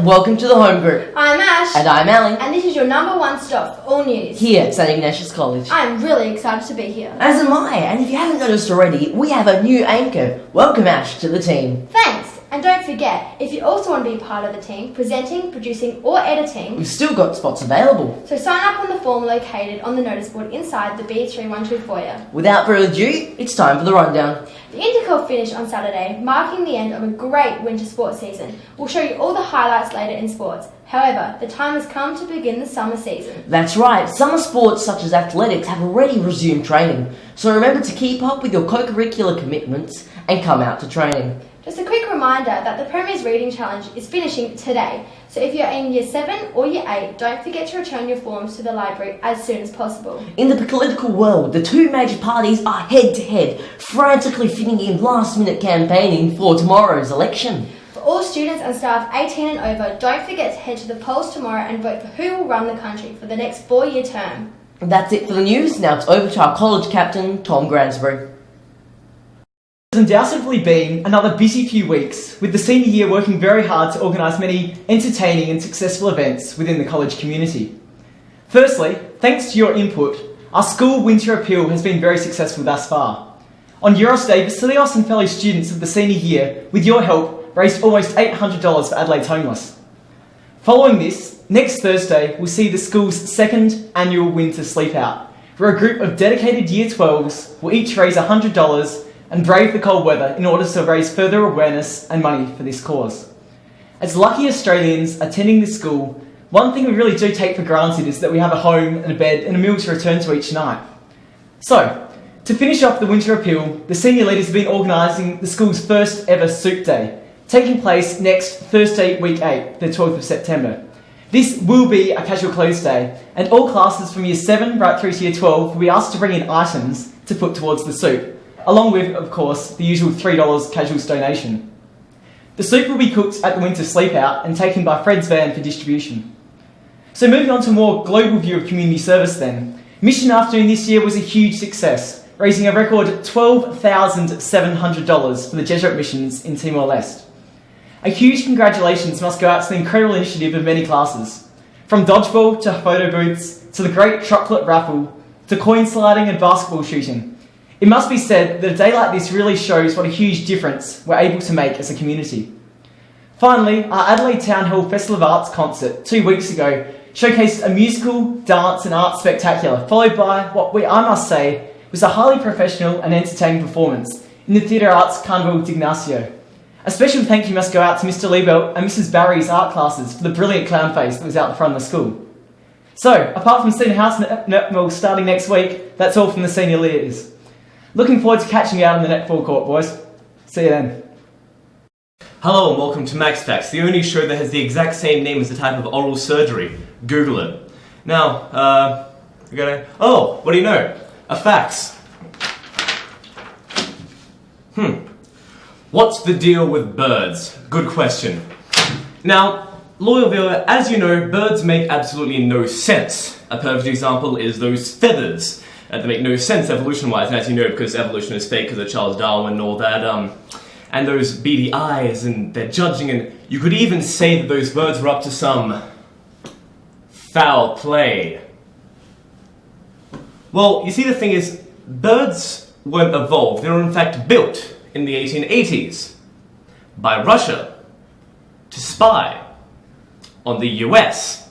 welcome to the Home Group. I'm Ash. And I'm Ali. And this is your number one stop for all news. Here at St Ignatius College. I'm really excited to be here. As am I, and if you haven't noticed already, we have a new anchor. Welcome Ash to the team. Thanks. And don't forget, if you also want to be part of the team, presenting, producing or editing, We've still got spots available. so sign up on the form located on the notice board inside the B312 foyer. Without further ado, it's time for the rundown. The Intercol finished on Saturday, marking the end of a great winter sports season. We'll show you all the highlights later in sports. However, the time has come to begin the summer season. That's right, summer sports such as athletics have already resumed training, so remember to keep up with your co-curricular commitments and come out to training. Just a quick reminder that the Premier's Reading Challenge is finishing today, so if you're in Year 7 or Year 8, don't forget to return your forms to the library as soon as possible. In the political world, the two major parties are head-to-head, frantically fitting in last-minute campaigning for tomorrow's election. For all students and staff 18 and over, don't forget to head to the polls tomorrow and vote for who will run the country for the next 4-year term. That's it for the news. Now it's over to our college captain, Tom Gransbury. It has undoubtedly been another busy few weeks, with the senior year working very hard to organise many entertaining and successful events within the college community. Firstly, thanks to your input, our school winter appeal has been very successful thus far. On Euros Day, Vasilios and fellow students of the senior year, with your help, raised almost $800 for Adelaide's homeless. Following this, next Thursday we'll see the school's second annual winter sleep out, where a group of dedicated Year 12s will each raise $100 and brave the cold weather in order to raise further awareness and money for this cause. As lucky Australians attending this school, one thing we really do take for granted is that we have a home and a bed and a meal to return to each night. So, to finish off the winter appeal, the senior leaders have been organising the school's first ever Soup Day, taking place next Thursday, week 8, the 12th of September. This will be a casual close day, and all classes from Year 7 right through to Year 12 will be asked to bring in items to put towards the soup, along with, of course, the usual $3 casuals donation. The soup will be cooked at the winter sleep out and taken by Fred's van for distribution. So moving on to a more global view of community service then, Mission Afternoon this year was a huge success, raising a record $12,700 for the Jesuit missions in Timor-Leste. A huge congratulations must go out to the incredible initiative of many classes, from dodgeball to photo booths to the great chocolate raffle to coin sliding and basketball shooting. It must be said that a day like this really shows what a huge difference we're able to make as a community. Finally, our Adelaide Town Hall Festival of Arts concert 2 weeks ago showcased a musical, dance and art spectacular, followed by what I must say was a highly professional and entertaining performance in the Theatre Arts Carnival d'Ignacio. A special thank you must go out to Mr. Liebelt and Mrs. Barry's art classes for the brilliant clown face that was out the front of the school. So, apart from Senior House Netball starting next week, that's all from the senior leaders. Looking forward to catching you out on the netball court, boys. See you then. Hello and welcome to Max Facts, the only show that has the exact same name as the type of oral surgery. Google it. Now, what do you know? A fax. What's the deal with birds? Good question. Now, loyal viewer, as you know, birds make absolutely no sense. A perfect example is those feathers. They make no sense evolution-wise, and as you know, because evolution is fake because of Charles Darwin and all that, and those beady eyes, and they're judging, and you could even say that those birds were up to some foul play. Well, you see, the thing is, birds weren't evolved, they were in fact built in the 1880s by Russia to spy on the US.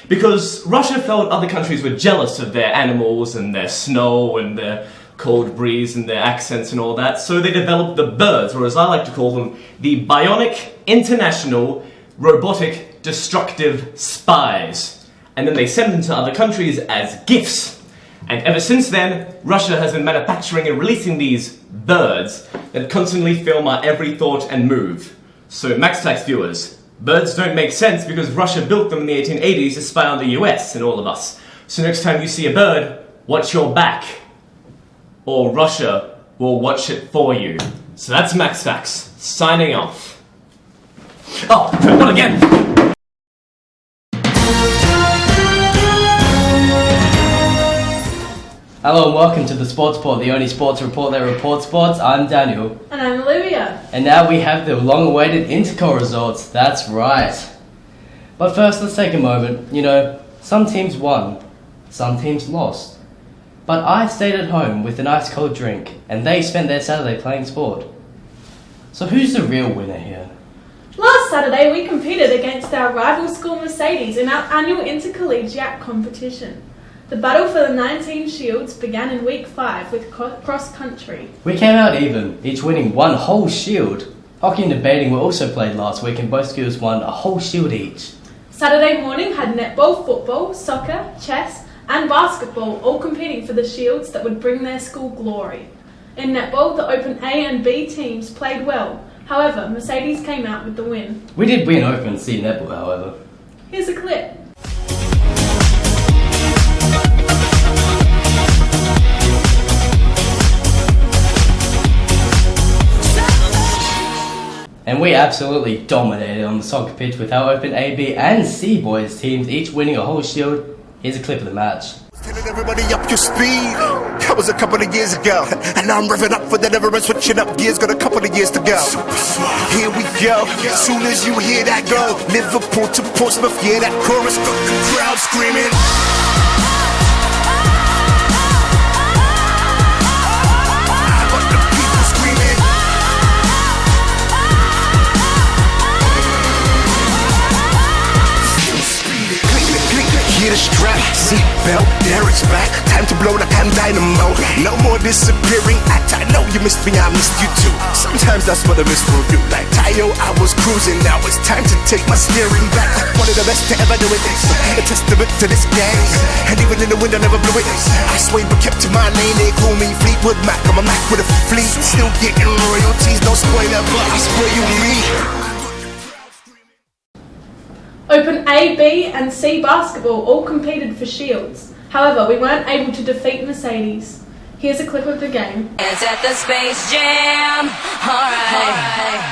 Because Russia felt other countries were jealous of their animals and their snow and their cold breeze and their accents and all that, so they developed the birds, or as I like to call them, the Bionic International Robotic Destructive Spies. And then they sent them to other countries as gifts. And ever since then, Russia has been manufacturing and releasing these birds that constantly film our every thought and move. So, Max Facts viewers, birds don't make sense because Russia built them in the 1880s to spy on the US and all of us. So next time you see a bird, watch your back. Or Russia will watch it for you. So that's Max Facts, signing off. Oh, not again! Hello and welcome to the Sports Report, the only sports report that reports sports. I'm Daniel. And I'm Olivia. And now we have the long-awaited Intercol results. That's right. But first, let's take a moment. You know, some teams won, some teams lost. But I stayed at home with a nice cold drink, and they spent their Saturday playing sport. So who's the real winner here? Last Saturday, we competed against our rival school Mercedes in our annual intercollegiate competition. The battle for the 19 shields began in week 5 with cross country. We came out even, each winning one whole shield. Hockey and debating were also played last week, and both schools won a whole shield each. Saturday morning had netball, football, soccer, chess and basketball all competing for the shields that would bring their school glory. In netball, the Open A and B teams played well. However, Mercedes came out with the win. We did win Open C netball, however. Here's a clip. And we absolutely dominated on the soccer pitch with our Open A, B and C boys teams each winning a whole shield. Here's a clip of the match. Telling everybody up your speed. That was a couple of years ago. And now I'm revving up for the never and switching up gears. Got a couple of years to go. Here we go. As soon as you hear that go, Liverpool to Portsmouth, yeah, that chorus got the crowd screaming. I got the people screaming. Hear the strap, seatbelt, there it's back. Time to blow like I'm dynamo. No more disappearing act. I know you missed me, I missed you too. Sometimes that's what a miss will do. Like Tayo, I was cruising. Now it's time to take my steering back. One of the best to ever do it. A testament to this game. And even in the wind, I never blew it. I swayed but kept to my lane. They call me Fleetwood Mac. I'm a Mac with a fleet. Still getting royalties, no spoiler, but I spoil you me. Open A, B and C basketball all competed for shields. However, we weren't able to defeat Mercedes. Here's a clip of the game. It's at the Space Jam. All right.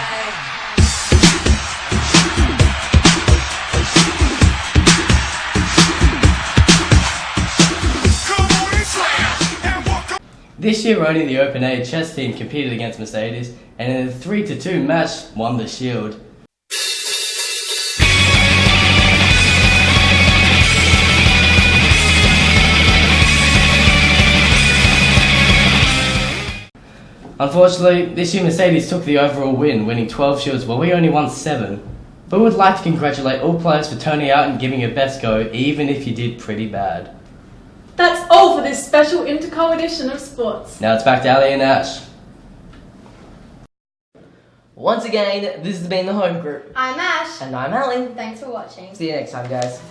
This year only the Open A chess team competed against Mercedes, and in a 3-2 match won the shield. Unfortunately, this year Mercedes took the overall win, winning 12 shields while we only won 7. But we would like to congratulate all players for turning out and giving your best go, even if you did pretty bad. That's all for this special Interco edition of Sports. Now it's back to Ali and Ash. Once again, this has been the Home Group. I'm Ash. And I'm Alan. Thanks for watching. See you next time, guys.